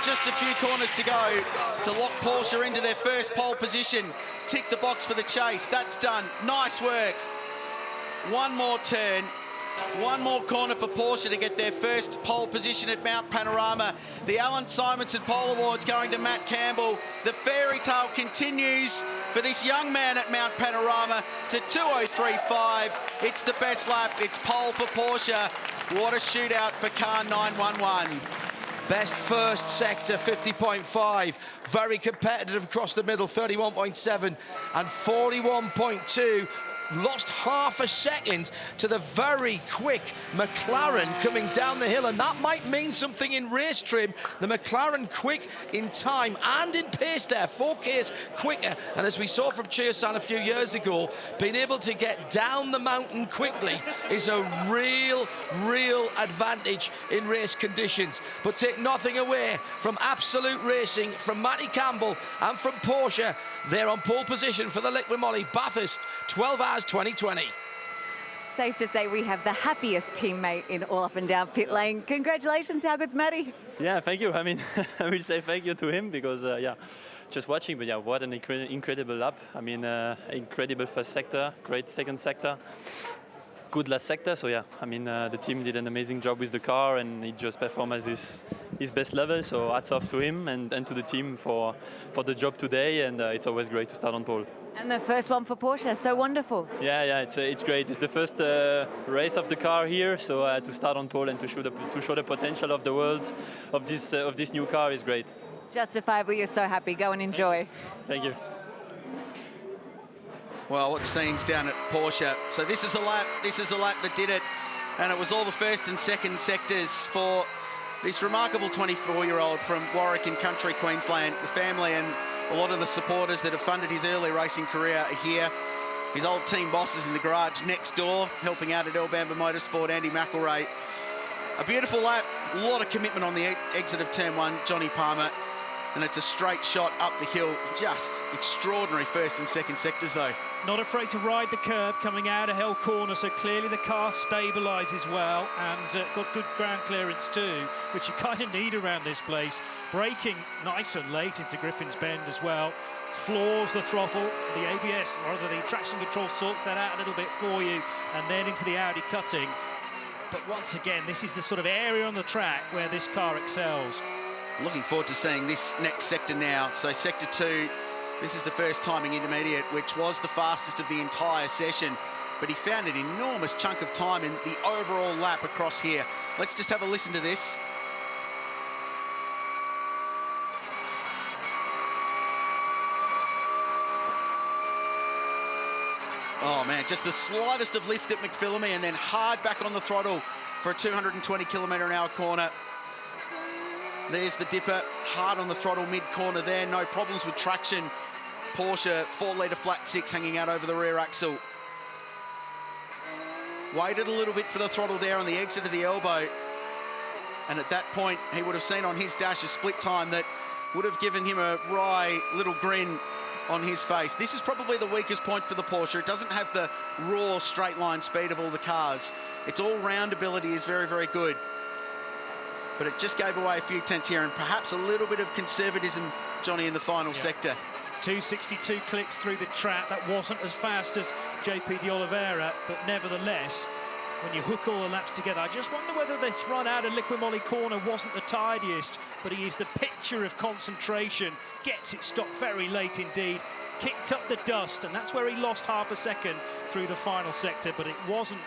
Just a few corners to go to lock Porsche into their first pole position. Tick the box for the chase. That's done. Nice work. One more turn. One more corner for Porsche to get their first pole position at Mount Panorama. The Alan Simonson Pole Awards going to Matt Campbell. The fairy tale continues for this young man at Mount Panorama to 2:03.5. It's the best lap. It's pole for Porsche. What a shootout for car 911. Best first sector, 50.5. Very competitive across the middle, 31.7 and 41.2. Lost half a second to the very quick McLaren coming down the hill, and that might mean something in race trim. The McLaren quick in time and in pace there, 4Ks quicker, and as we saw from Cheersan a few years ago, being able to get down the mountain quickly is a real advantage in race conditions. But take nothing away from absolute racing, from Matty Campbell and from Porsche. They're on pole position for the Liqui Moly Bathurst 12 Hours 2020. Safe to say we have the happiest teammate in all up and down pit lane. Congratulations, how good's Matty? Yeah, thank you. I mean, I will say thank you to him because, yeah, just watching, but yeah, what an incredible lap. I mean, incredible first sector, great second sector, good last sector. So yeah, I mean, the team did an amazing job with the car, and he just performed at his best level. So hats off to him and to the team for the job today. And it's always great to start on pole. And the first one for Porsche, so wonderful. Yeah, it's great. It's the first race of the car here, so to start on pole and to show the potential of the world of this new car is great. Justifiably, you're so happy. Go and enjoy. Thank you. Well, what scenes down at Porsche. So this is the lap that did it, and it was all the first and second sectors for this remarkable 24-year-old from Warwick in country Queensland. The family and a lot of the supporters that have funded his early racing career are here. His old team boss is in the garage next door, helping out at Elbamba Motorsport, Andy McElray. A beautiful lap, a lot of commitment on the exit of turn one, Johnny Palmer. And it's a straight shot up the hill. Just extraordinary first and second sectors, though. Not afraid to ride the curb coming out of Hell Corner, so clearly the car stabilises well and got good ground clearance too, which you kind of need around this place. Braking nice and late into Griffin's Bend as well. Floors the throttle, the ABS, or rather the traction control sorts that out a little bit for you, and then into the Audi cutting. But once again, this is the sort of area on the track where this car excels. Looking forward to seeing this next sector now. So sector 2, this is the first timing intermediate, which was the fastest of the entire session. But he found an enormous chunk of time in the overall lap across here. Let's just have a listen to this. Oh man, just the slightest of lift at McPhillamy and then hard back on the throttle for a 220 km/h corner. There's the dipper, hard on the throttle mid-corner there, no problems with traction. Porsche 4-litre flat 6 hanging out over the rear axle. Waited a little bit for the throttle there on the exit of the elbow. And at that point, he would have seen on his dash a split time that would have given him a wry little grin on his face. This is probably the weakest point for the Porsche. It doesn't have the raw straight line speed of all the cars. Its all-round ability is very, very good. But it just gave away a few tenths here and perhaps a little bit of conservatism, Johnny, in the final sector. 262 clicks through the track. That wasn't as fast as JP de Oliveira, but nevertheless, when you hook all the laps together, I just wonder whether this run out of Liqui Moly corner wasn't the tidiest, but he is the picture of concentration, gets it stopped very late indeed, kicked up the dust, and that's where he lost half a second through the final sector, but it wasn't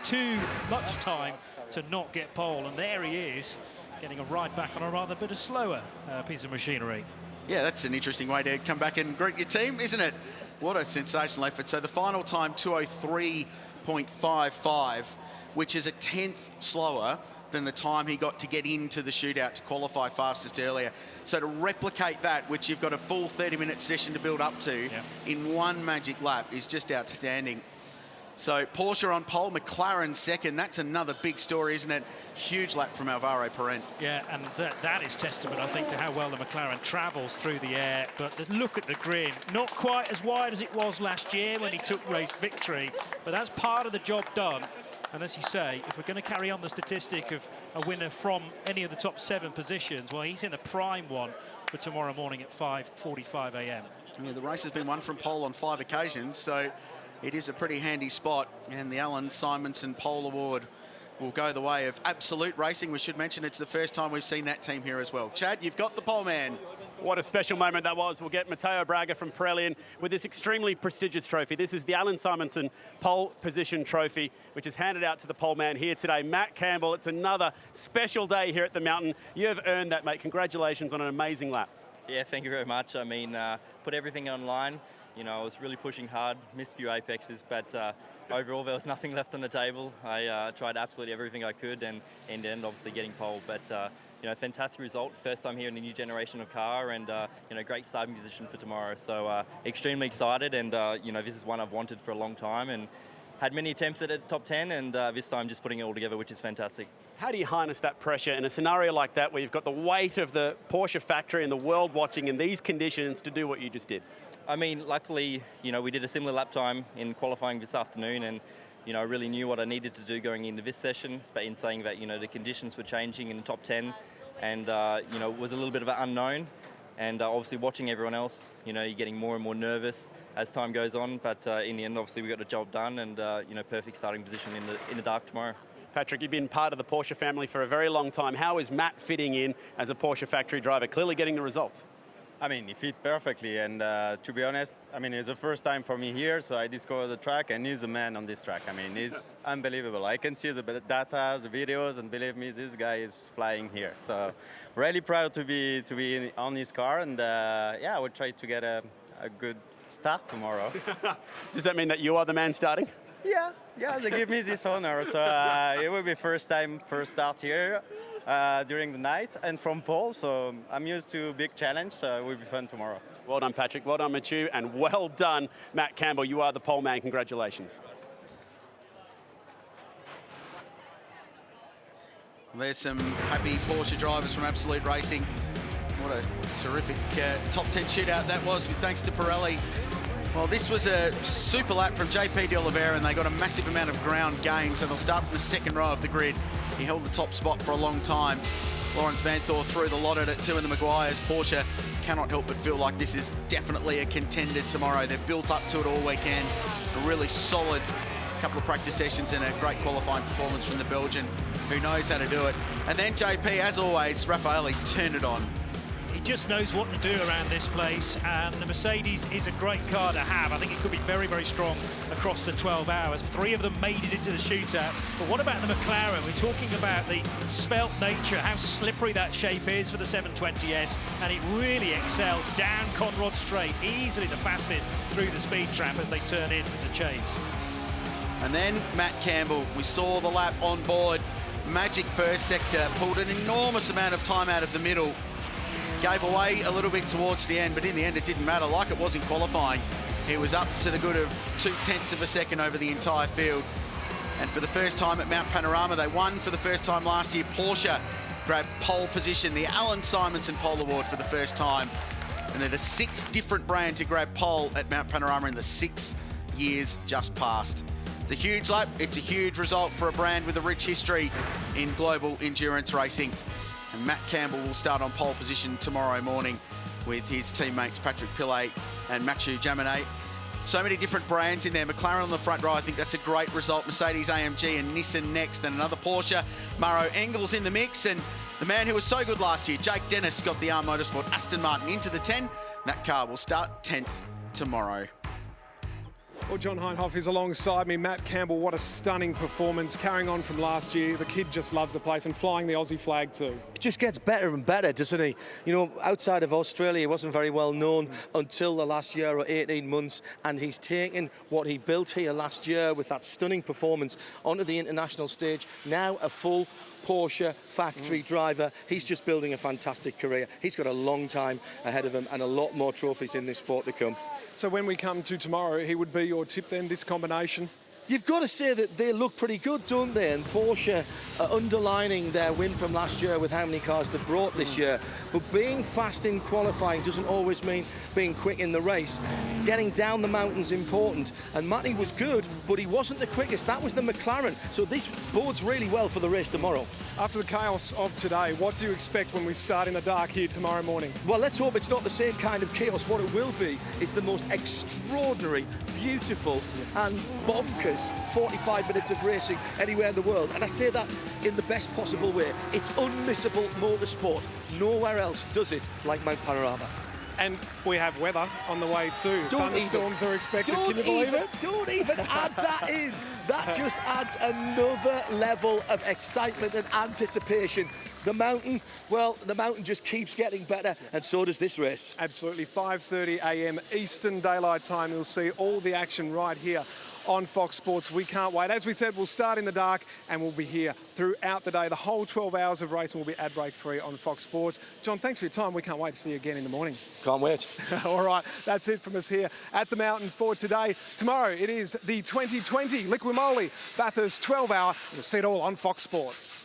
too much time to not get pole, and there he is, getting a ride back on a rather bit of slower piece of machinery. Yeah, that's an interesting way to come back and greet your team, isn't it? What a sensational effort. So the final time, 2:03.55, which is a 10th slower than the time he got to get into the shootout to qualify fastest earlier. So to replicate that, which you've got a full 30-minute session to build up to, in one magic lap is just outstanding. So Porsche on pole, McLaren second. That's another big story, isn't it? Huge lap from Alvaro Parent. Yeah, and that is testament, I think, to how well the McLaren travels through the air. But look at the grid. Not quite as wide as it was last year when he took race victory, but that's part of the job done. And as you say, if we're going to carry on the statistic of a winner from any of the top 7 positions, well, he's in a prime one for tomorrow morning at 5:45 a.m. Yeah, the race has been won from pole on 5 occasions, so it is a pretty handy spot. And the Alan Simonson Pole Award will go the way of Absolute Racing. We should mention it's the first time we've seen that team here as well. Chad, you've got the pole man. What a special moment that was. We'll get Matteo Braga from Pirelli in with this extremely prestigious trophy. This is the Alan Simonson Pole Position Trophy, which is handed out to the pole man here today, Matt Campbell. It's another special day here at the mountain. You have earned that, mate. Congratulations on an amazing lap. Yeah, thank you very much. I mean, put everything online. You know, I was really pushing hard, missed a few apexes, but overall there was nothing left on the table. I tried absolutely everything I could, and in the end, obviously getting pole. But you know, fantastic result. First time here in a new generation of car, and you know, great starting position for tomorrow. So extremely excited, and you know, this is one I've wanted for a long time, and had many attempts at a top 10, and this time just putting it all together, which is fantastic. How do you harness that pressure in a scenario like that, where you've got the weight of the Porsche factory and the world watching in these conditions to do what you just did? I mean, luckily, you know, we did a similar lap time in qualifying this afternoon, and you know, I really knew what I needed to do going into this session. But in saying that, you know, the conditions were changing in the top 10, and you know, it was a little bit of an unknown. And obviously, watching everyone else, you know, you're getting more and more nervous as time goes on. But in the end, obviously, we got the job done, and you know, perfect starting position in the dark tomorrow. Patrick, you've been part of the Porsche family for a very long time. How is Matt fitting in as a Porsche factory driver? Clearly getting the results. I mean, he fit perfectly, and to be honest, I mean, it's the first time for me here, so I discovered the track, and he's a man on this track. I mean, he's unbelievable. I can see the data, the videos, and believe me, this guy is flying here. So, really proud to be on his car, and yeah, I will try to get a good start tomorrow. Does that mean that you are the man starting? Yeah, they give me this honor, so it will be first start here. During the night and from pole, so I'm used to big challenge, so it will be fun tomorrow. Well done, Patrick. Well done, Mathieu, and well done, Matt Campbell. You are the pole man. Congratulations. There's some happy Porsche drivers from Absolute Racing. What a terrific top 10 shootout that was, with thanks to Pirelli. Well, this was a super lap from JP de Oliveira, and they got a massive amount of ground gain, so they'll start from the second row of the grid. He held the top spot for a long time. Lawrence Vanthoor threw the lot at it too in the Maguires. Porsche cannot help but feel like this is definitely a contender tomorrow. They've built up to it all weekend. A really solid couple of practice sessions and a great qualifying performance from the Belgian, who knows how to do it. And then JP, as always, Raffaele turned it on. He just knows what to do around this place, and the Mercedes is a great car to have. I think it could be very, very strong across the 12 hours. 3 of them made it into the shootout. But what about the McLaren? We're talking about the svelte nature, how slippery that shape is for the 720S, and it really excelled down Conrod Straight, easily the fastest through the speed trap as they turn in with the chase. And then Matt Campbell, we saw the lap on board. Magic first sector, pulled an enormous amount of time out of the middle. Gave away a little bit towards the end, but in the end it didn't matter, like it was in qualifying. He was up to the good of 0.2 of a second over the entire field. And for the first time at Mount Panorama, they won for the first time last year. Porsche grabbed pole position, the Alan Simonson Pole Award for the first time. And they're the 6th different brand to grab pole at Mount Panorama in the 6 years just past. It's a huge lap, it's a huge result for a brand with a rich history in global endurance racing. And Matt Campbell will start on pole position tomorrow morning with his teammates Patrick Pilet and Mathieu Jaminet. So many different brands in there. McLaren on the front row, I think that's a great result. Mercedes, AMG and Nissan next, and another Porsche. Maro Engels in the mix, and the man who was so good last year, Jake Dennis, got the ARM Motorsport Aston Martin into the 10. That car will start 10th tomorrow. Well, John Heinhoff is alongside me. Matt Campbell, what a stunning performance. Carrying on from last year, the kid just loves the place and flying the Aussie flag too. It just gets better and better, doesn't he? You know, outside of Australia, he wasn't very well known until the last year or 18 months, and he's taken what he built here last year with that stunning performance onto the international stage. Now a full Porsche factory driver. He's just building a fantastic career. He's got a long time ahead of him and a lot more trophies in this sport to come. So when we come to tomorrow, he would be your tip then, this combination? You've got to say that they look pretty good, don't they? And Porsche are underlining their win from last year with how many cars they've brought this year. But being fast in qualifying doesn't always mean being quick in the race. Getting down the mountain's important. And Matty was good, but he wasn't the quickest. That was the McLaren. So this bodes really well for the race tomorrow. After the chaos of today, what do you expect when we start in the dark here tomorrow morning? Well, let's hope it's not the same kind of chaos. What it will be is the most extraordinary, beautiful and bonkers 45 minutes of racing anywhere in the world. And I say that in the best possible way. It's unmissable motorsport. Nowhere else does it like Mount Panorama. And we have weather on the way too. Thunderstorms are expected. Can you believe it? Don't even add that in. That just adds another level of excitement and anticipation. The mountain, well, the mountain just keeps getting better, and so does this race. Absolutely. 5:30 a.m. Eastern Daylight Time. You'll see all the action right here on Fox Sports. We can't wait. As we said, we'll start in the dark and we'll be here throughout the day. The whole 12 hours of racing will be ad break free on Fox Sports. John, thanks for your time. We can't wait to see you again in the morning. Can't wait. All right, that's it from us here at the mountain for today. Tomorrow it is the 2020 Liqui Moly Bathurst 12 hour. You'll see it all on Fox Sports.